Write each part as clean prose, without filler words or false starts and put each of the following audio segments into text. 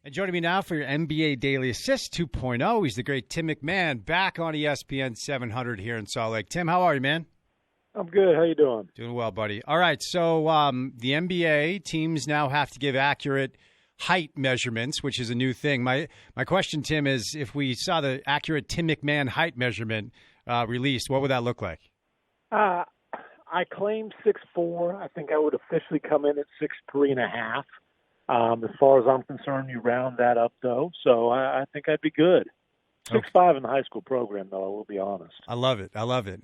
And joining me now for your NBA Daily Assist 2.0, he's the great Tim MacMahon, back on ESPN 700 here in Salt Lake. Tim, how are you, man? I'm good. How you doing? Doing well, buddy. All right, so the NBA teams now have to give accurate height measurements, which is a new thing. My question, Tim, is if we saw the accurate Tim MacMahon height measurement released, what would that look like? I claim 6'4". I think I would officially come in at 6'3.5". As far as I'm concerned, you round that up, though, so I think I'd be good. 6'5" in the high school program, though, I will be honest. I love it.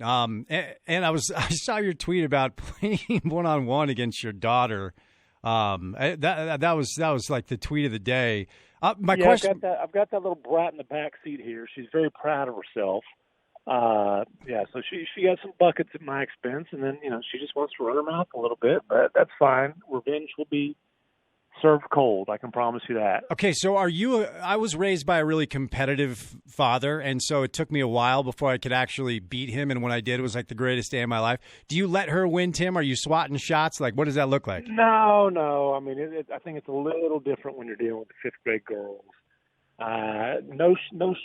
And I saw your tweet about playing one-on-one against your daughter. That was like the tweet of the day. Question. I've got that little brat in the back seat here. She's very proud of herself. So she got some buckets at my expense, and then she just wants to run her mouth a little bit, but that's fine. Revenge will be served cold, I can promise you that. Okay, so I was raised by a really competitive father, and so it took me a while before I could actually beat him, and when I did, it was like the greatest day of my life. Do you let her win, Tim? Are you swatting shots? Like, what does that look like? No. I mean, I think it's a little different when you're dealing with the fifth-grade girls. No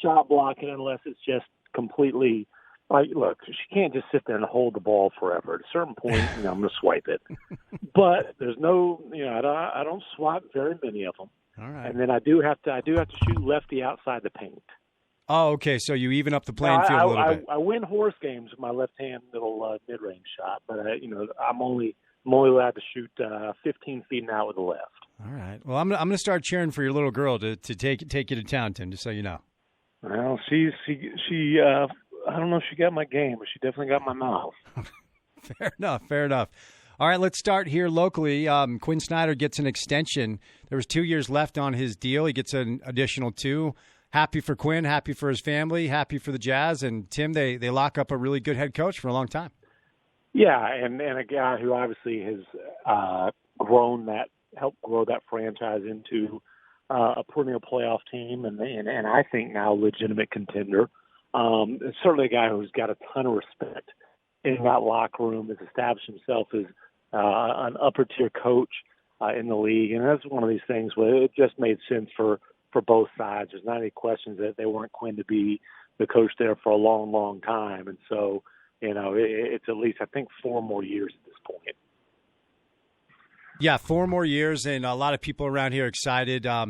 shot blocking unless it's just completely look, she can't just sit there and hold the ball forever. At a certain point, I'm going to swipe it. But there's no, I don't swipe very many of them. All right. And then I do have to shoot lefty outside the paint. Oh, okay. So you even up the playing field a little bit. I win horse games with my left-hand little mid-range shot, but I'm only allowed to shoot 15 feet and out with the left. All right. Well, I'm going to start cheering for your little girl to take you to town, Tim. Just so you know. Well, she I don't know if she got my game, but she definitely got my mouth. Fair enough. All right, let's start here locally. Quin Snyder gets an extension. There was 2 years left on his deal. He gets an additional 2. Happy for Quin, happy for his family, happy for the Jazz. And, Tim, they lock up a really good head coach for a long time. Yeah, and a guy who obviously has helped grow that franchise into a perennial playoff team, and I think now legitimate contender. Certainly a guy who's got a ton of respect in that locker room, has established himself as an upper-tier coach in the league. And that's one of these things where it just made sense for both sides. There's not any questions that they weren't going to be the coach there for a long, long time. And so, it's at least, I think, 4 more years at this point. Yeah, 4 more years, and a lot of people around here excited. How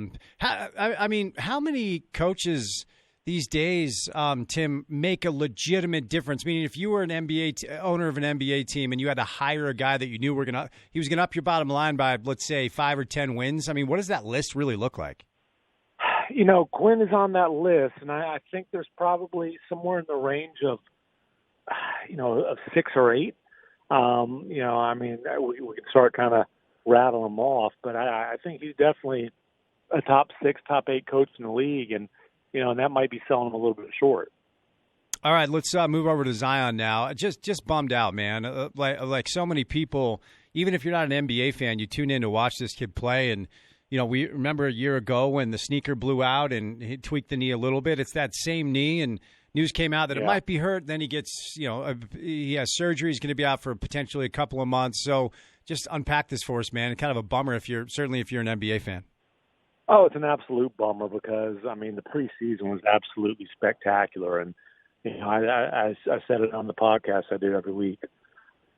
many coaches these days, Tim, make a legitimate difference? Meaning, if you were an owner of an NBA team and you had to hire a guy that you knew he was going to up your bottom line by, let's say, 5 or 10 wins. I mean, what does that list really look like? Quinn is on that list, and I think there's probably somewhere in the range of 6 or 8. We can start kind of rattling them off, but I think he's definitely a top 6, top 8 coach in the league, and that might be selling him a little bit short. All right, let's move over to Zion now. Just bummed out, man. Like so many people, even if you're not an NBA fan, you tune in to watch this kid play. And, we remember a year ago when the sneaker blew out and he tweaked the knee a little bit. It's that same knee, and news came out that it might be hurt. Then he gets, he has surgery. He's going to be out for potentially a couple of months. So just unpack this for us, man. Kind of a bummer if you're an NBA fan. Oh, it's an absolute bummer because, the preseason was absolutely spectacular. And, I said it on the podcast I do every week.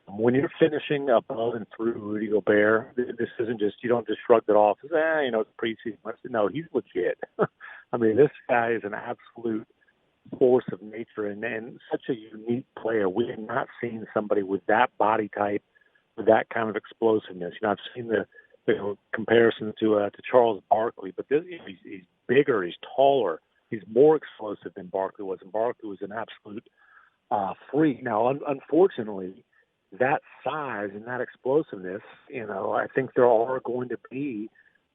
When you're finishing above and through Rudy Gobert, this isn't just, you don't just shrug it off as, it's preseason. No, he's legit. This guy is an absolute force of nature and such a unique player. We have not seen somebody with that body type, with that kind of explosiveness. I've seen the comparison to Charles Barkley, but he's bigger, he's taller, he's more explosive than Barkley was, and Barkley was an absolute freak. Now, unfortunately, that size and that explosiveness, I think there are going to be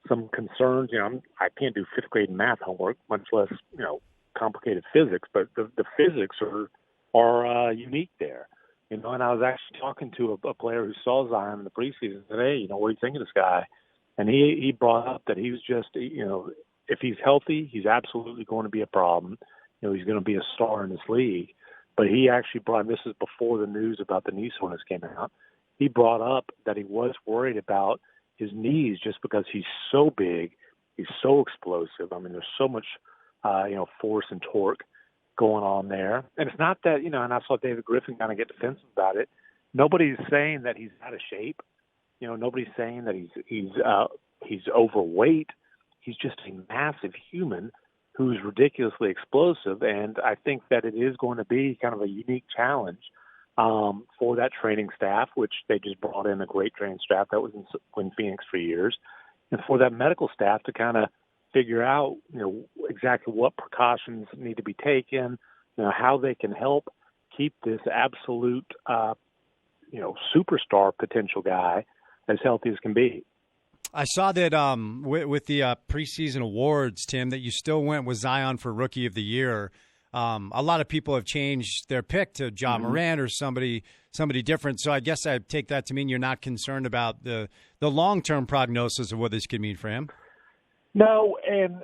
some concerns. I can't do 5th grade math homework, much less complicated physics, but the physics are unique there. And I was actually talking to a player who saw Zion in the preseason today. What do you think of this guy? And he brought up that he was just, if he's healthy, he's absolutely going to be a problem. He's going to be a star in this league. But he actually brought, and this is before the news about the knee soreness came out, he brought up that he was worried about his knees just because he's so big He's so explosive. I mean, there's so much, force and torque going on there. And it's not that, and I saw David Griffin kind of get defensive about it. Nobody's saying that he's out of shape. Nobody's saying that he's overweight. He's just a massive human who's ridiculously explosive. And I think that it is going to be kind of a unique challenge for that training staff, which they just brought in a great training staff that was in Phoenix for years, and for that medical staff to kind of figure out, exactly what precautions need to be taken, how they can help keep this absolute, superstar potential guy as healthy as can be. I saw that with the preseason awards, Tim, that you still went with Zion for Rookie of the Year. A lot of people have changed their pick to John Morant or somebody different. So I guess I take that to mean you're not concerned about the long-term prognosis of what this could mean for him. No, and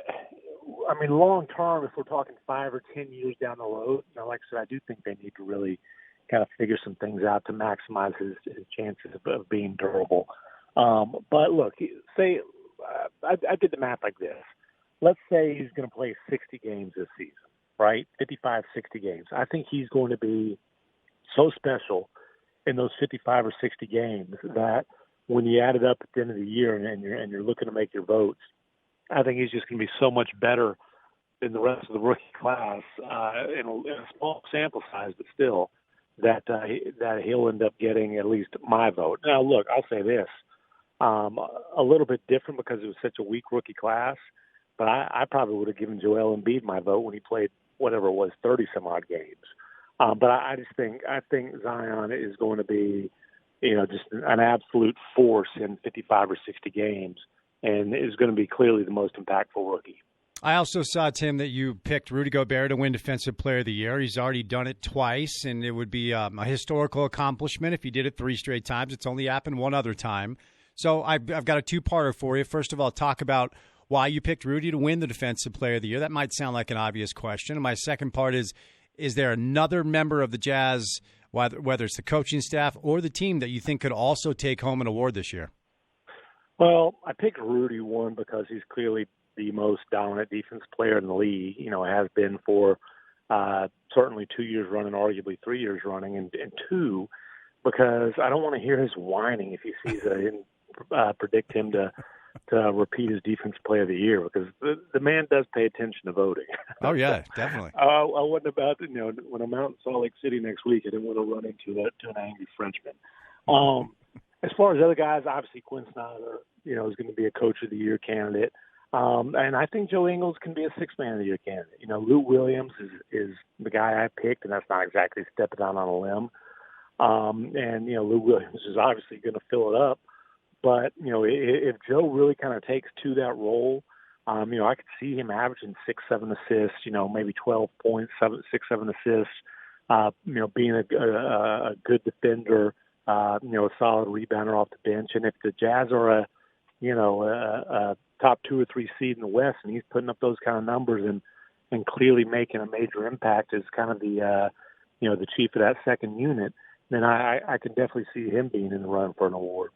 I mean, long-term, if we're talking 5 or 10 years down the road, like I said, I do think they need to really kind of figure some things out to maximize his chances of being durable. But look, say I did the math like this. Let's say he's going to play 60 games this season, right? 55, 60 games. I think he's going to be so special in those 55 or 60 games that when you add it up at the end of the year and you're looking to make your votes, I think he's just going to be so much better than the rest of the rookie class in a small sample size, but still, that he'll end up getting at least my vote. Now, look, I'll say this. A little bit different because it was such a weak rookie class, but I probably would have given Joel Embiid my vote when he played whatever it was, 30-some-odd games. But I think Zion is going to be, just an absolute force in 55 or 60 games, and is going to be clearly the most impactful rookie. I also saw, Tim, that you picked Rudy Gobert to win Defensive Player of the Year. He's already done it twice, and it would be a historical accomplishment if he did it 3 straight times. It's only happened one other time. So I've got a 2-parter for you. First of all, talk about why you picked Rudy to win the Defensive Player of the Year. That might sound like an obvious question. And my second part is there another member of the Jazz, whether it's the coaching staff or the team, that you think could also take home an award this year? Well, I picked Rudy, one, because he's clearly the most dominant defense player in the league, has been for certainly 2 years running, arguably 3 years running, and 2, because I don't want to hear his whining if he sees it and predict him to repeat his defense player of the year, because the man does pay attention to voting. Oh, yeah, definitely. I wasn't about to, when I'm out in Salt Lake City next week, I didn't want to run into an angry Frenchman. As far as other guys, obviously Quin Snyder, is going to be a Coach of the Year candidate. And I think Joe Ingles can be a 6th Man of the Year candidate. Lou Williams is the guy I picked, and that's not exactly stepping out on a limb. And Lou Williams is obviously going to fill it up. But, if Joe really kind of takes to that role, I could see him averaging 6-7 assists, maybe 12 points, 6-7 assists, being a good defender, a solid rebounder off the bench. And if the Jazz are a top 2 or 3 seed in the West, and he's putting up those kind of numbers and clearly making a major impact as kind of the chief of that second unit, then I could definitely see him being in the run for an award.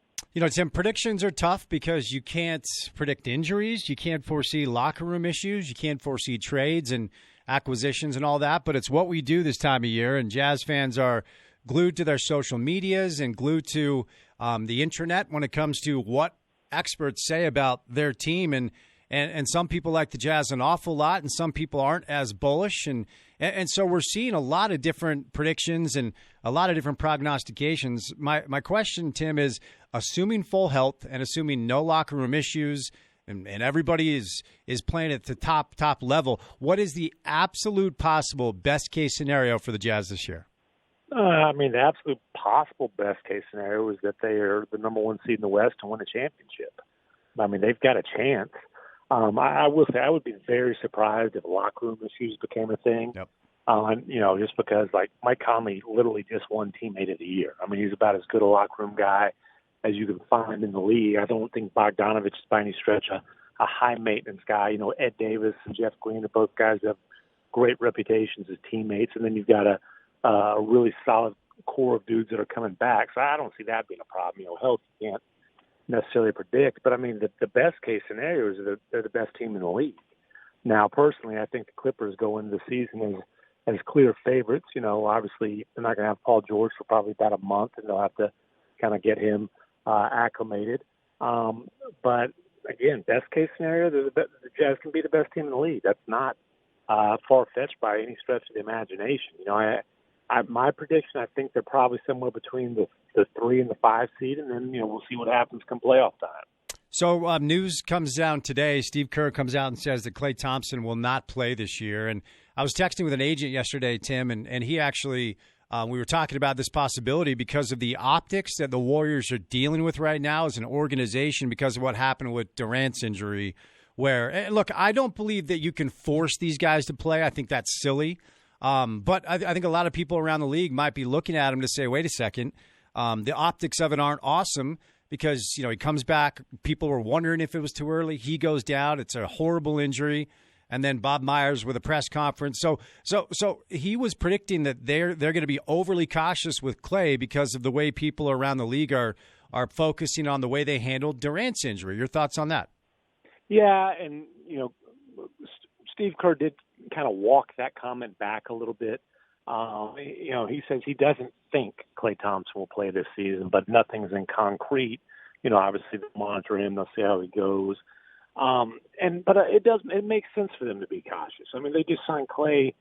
Tim, predictions are tough because you can't predict injuries. You can't foresee locker room issues. You can't foresee trades and acquisitions and all that. But it's what we do this time of year, and Jazz fans are glued to their social medias and glued to the intranet when it comes to what experts say about their team. And some people like the Jazz an awful lot, and some people aren't as bullish. And so we're seeing a lot of different predictions and a lot of different prognostications. My question, Tim, is assuming full health and assuming no locker room issues and everybody is playing at the top level, what is the absolute possible best-case scenario for the Jazz this year? The absolute possible best-case scenario is that they are the number 1 seed in the West to win a championship. They've got a chance. I will say I would be very surprised if locker room issues became a thing. Yep. Just because, like, Mike Conley literally just won Teammate of the Year. He's about as good a locker room guy as you can find in the league. I don't think Bogdanovich is by any stretch a high-maintenance guy. Ed Davis and Jeff Green are both guys that have great reputations as teammates. And then you've got a really solid core of dudes that are coming back. So I don't see that being a problem. Health, necessarily predict. But I mean, the best case scenario is that they're the best team in the league. Now, personally, I think the Clippers go into the season as clear favorites. You know, obviously they're not going to have Paul George for probably about a month, and they'll have to kind of get him acclimated. But again, best case scenario, the Jazz can be the best team in the league. That's not far-fetched by any stretch of the imagination. You know, my prediction, I think they're probably somewhere between the 3 and the 5 seed, and then, you know, we'll see what happens come playoff time. So news comes down today. Steve Kerr comes out and says that Klay Thompson will not play this year. And I was texting with an agent yesterday, Tim, and he actually we were talking about this possibility because of the optics that the Warriors are dealing with right now as an organization because of what happened with Durant's injury. Where, look, I don't believe that you can force these guys to play. I think that's silly. But I think a lot of people around the league might be looking at him to say, wait a second, the optics of it aren't awesome because, you know, he comes back. People were wondering if it was too early. He goes down. It's a horrible injury. And then Bob Myers with a press conference. So he was predicting that they're going to be overly cautious with Klay because of the way people around the league are focusing on the way they handled Durant's injury. Your thoughts on that? Yeah, and, you know, Steve Kerr did kind of walk that comment back a little bit. You know, he says he doesn't think Klay Thompson will play this season, but nothing's in concrete. You know, obviously they'll monitor him, they'll see how he goes. But it makes sense for them to be cautious. I mean, they just signed Klay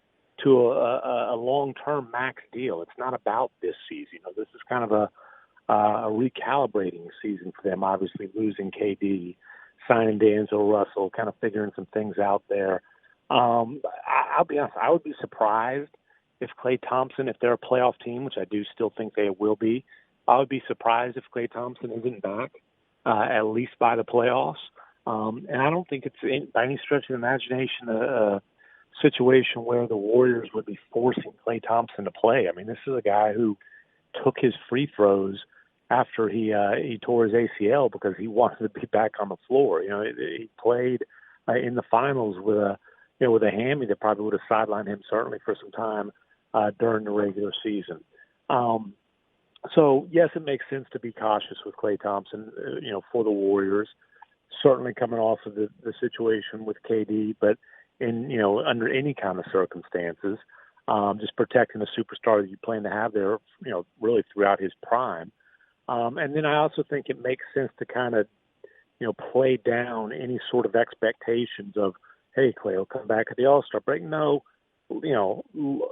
to a long-term max deal. It's not about this season. You know, this is kind of a recalibrating season for them, obviously losing KD, signing D'Angelo Russell, kind of figuring some things out there. I'll be honest, I would be surprised if Klay Thompson, if they're a playoff team, which I do still think they will be, I would be surprised if Klay Thompson isn't back, at least by the playoffs. And I don't think it's by any stretch of the imagination a situation where the Warriors would be forcing Klay Thompson to play. I mean, this is a guy who took his free throws after he tore his ACL because he wanted to be back on the floor. You know, he played in the finals with a hammy that probably would have sidelined him certainly for some time during the regular season. So yes, it makes sense to be cautious with Klay Thompson, you know, for the Warriors. Certainly coming off of the situation with KD, but you know, under any kind of circumstances, just protecting a superstar that you plan to have there, you know, really throughout his prime. And then I also think it makes sense to kind of, you know, play down any sort of expectations of, hey, Klay will come back at the All-Star break. No, you know,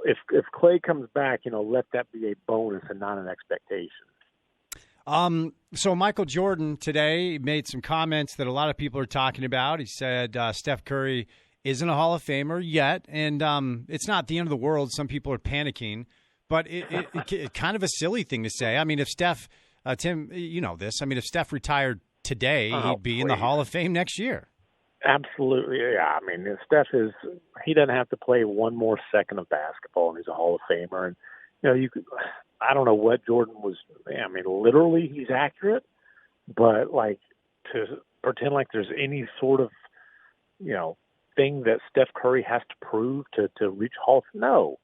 if Klay comes back, you know, let that be a bonus and not an expectation. So Michael Jordan today made some comments that a lot of people are talking about. He said Steph Curry isn't a Hall of Famer yet, and it's not the end of the world. Some people are panicking, but it kind of a silly thing to say. I mean, if Steph, Tim, you know this. I mean, if Steph retired today, he'd be in the Hall of Fame next year. Absolutely, yeah. I mean, Steph he doesn't have to play one more second of basketball, and he's a Hall of Famer. And you know, I don't know what Jordan was. I mean, literally, he's accurate, but like to pretend like there's any sort of, you know, thing that Steph Curry has to prove to reach Hall of Fame. No,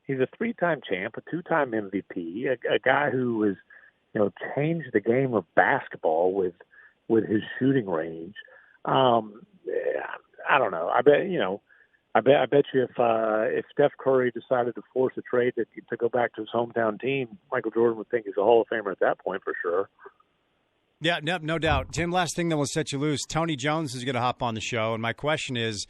he's a 3-time champ, a 2-time MVP, a guy who has, you know, changed the game of basketball with his shooting range. I don't know. I bet you if Steph Curry decided to force a trade to go back to his hometown team, Michael Jordan would think he's a Hall of Famer at that point for sure. Yeah, no doubt. Tim, last thing that will set you loose. Tony Jones is going to hop on the show, and my question is,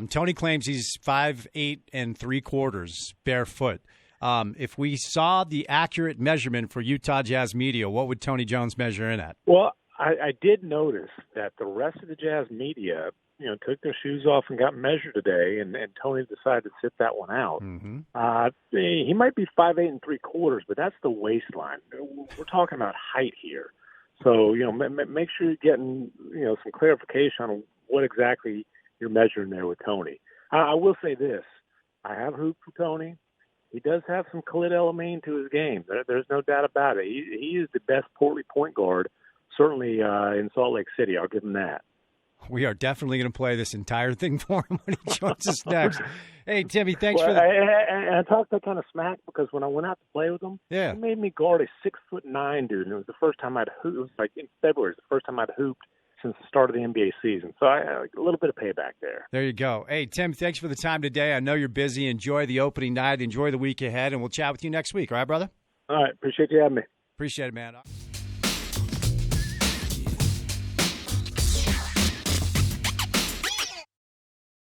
Tony claims he's 5'8" and 3/4 barefoot. If we saw the accurate measurement for Utah Jazz media, what would Tony Jones measure in at? Well, I did notice that the rest of the Jazz media, you know, took their shoes off and got measured today, and Tony decided to sit that one out. Mm-hmm. He might be 5'8" and 3/4, but that's the waistline. We're talking about height here. So, you know, make sure you're getting, you know, some clarification on what exactly you're measuring there with Tony. I will say this. I have hooped for Tony. He does have some Khalid El-Amin to his game. There's no doubt about it. He is the best portly point guard, certainly in Salt Lake City. I'll give him that. We are definitely going to play this entire thing for him when he joins us next. Hey, Timmy, thanks well, for the... I talked that kind of smack because when I went out to play with him, Yeah. he made me guard a 6'9" dude, and it was the first time I'd hooped. It was like in February. It was the first time I'd hooped since the start of the NBA season. So a little bit of payback there. There you go. Hey, Tim, thanks for the time today. I know you're busy. Enjoy the opening night. Enjoy the week ahead, and we'll chat with you next week. All right, brother? All right. Appreciate you having me. Appreciate it, man.